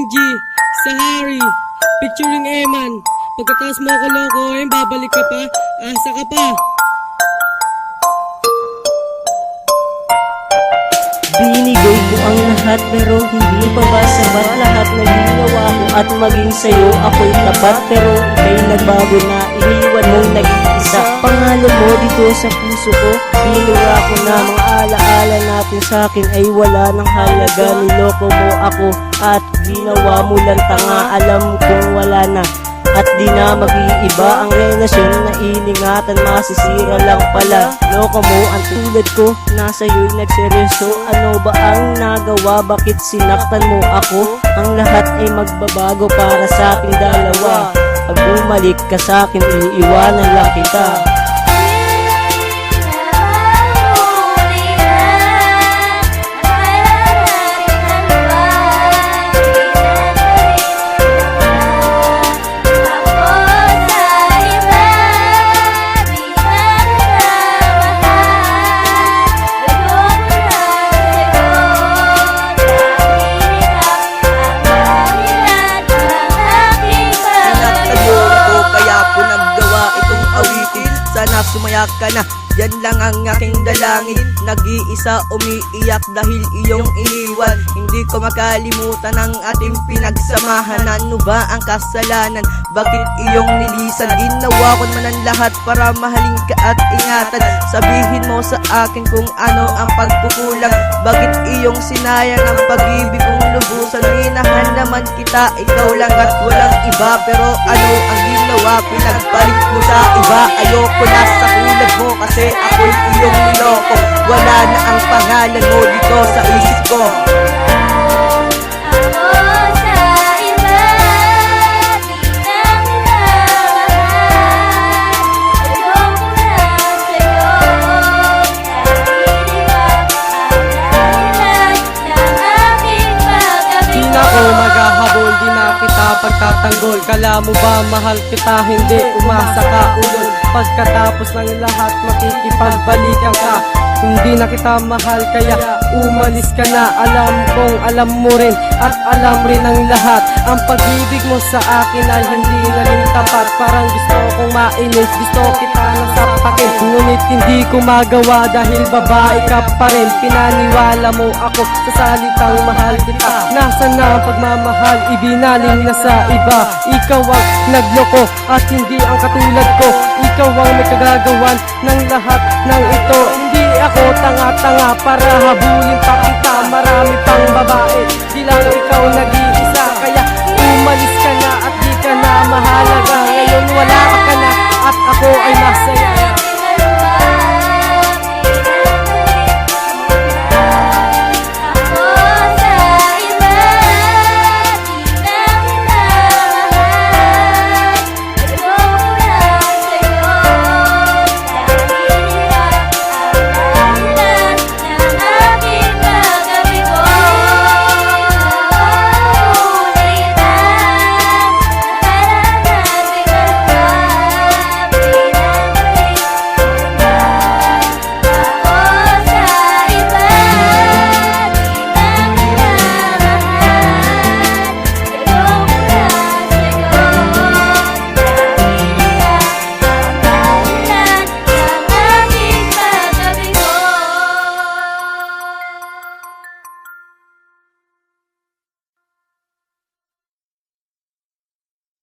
Benji, Sahari, featuring Eman. Pagkatapos mo ako lokohin, babalik ka pa, asa ka pa. Binigay ko ang lahat pero hindi pa ba sapat lahat na ginawa ko at maging sa'yo ako'y tapat pero ika'y nagbago na iniwan mong nag-iisa. Pangalan mo dito sa puso ko, binura ko na mga alaala natin sa'kin ay wala ng halaga. Niloko mo ako at ginawa mo lang tanga, alam kong wala na at di na mag-iiba ang relasyon na iningatan, masisira lang pala. Loko mo ang tulad ko, nasa iyo'y nagseryoso. Ano ba ang nagawa, bakit sinaktan mo ako? Ang lahat ay magbabago para sa ating dalawa. Pag bumalik ka sa'kin, iiwanan lang kita. Sana sumaya ka na, yan lang ang aking dalangin. Nag-iisa umiiyak dahil iyong iniwan. Hindi ko makalimutan ang ating pinagsamahan. Ano ba ang kasalanan? Bakit iyong nilisan? Ginawa ko naman ang lahat para mahalin ka at ingatan. Sabihin mo sa akin kung ano ang pagkukulang. Bakit iyong sinayang ang pag-ibig kong lubusan? Minahal naman kita, ikaw lang at walang iba. Pero ano ang ginawa? Pinagpalit mo sa iba. Ayoko na sa kulad mo kasi ako'y iyong niloko. Wala na ang pangalan mo dito sa isip ko. Pagtatanggol, kala mo ba mahal kita? Hindi, umasa ka ulol. Pagkatapos ng lahat makikipagbalikan ka. Hindi na kita mahal kaya umalis ka na. Alam kong alam mo rin at alam rin ang lahat. Ang pag-ibig mo sa akin ay hindi naging tapat. Parang gusto kong mainis, gusto kita nasapakin. Ngunit hindi ko magawa dahil babae ka pa rin. Pinaniwala mo ako sa salitang mahal kita. Nasaan na ang pagmamahal, ibinaling na sa iba. Ikaw ang nagloko at hindi ang katulad ko. Ikaw ang may kagagawan ng lahat ng ito. Hindi ako tanga-tanga para habulin pa kita. Marami pang babae, di lang ikaw nag-iisa. Kaya umalis ka na at di ka na mahalaga. Ngayon wala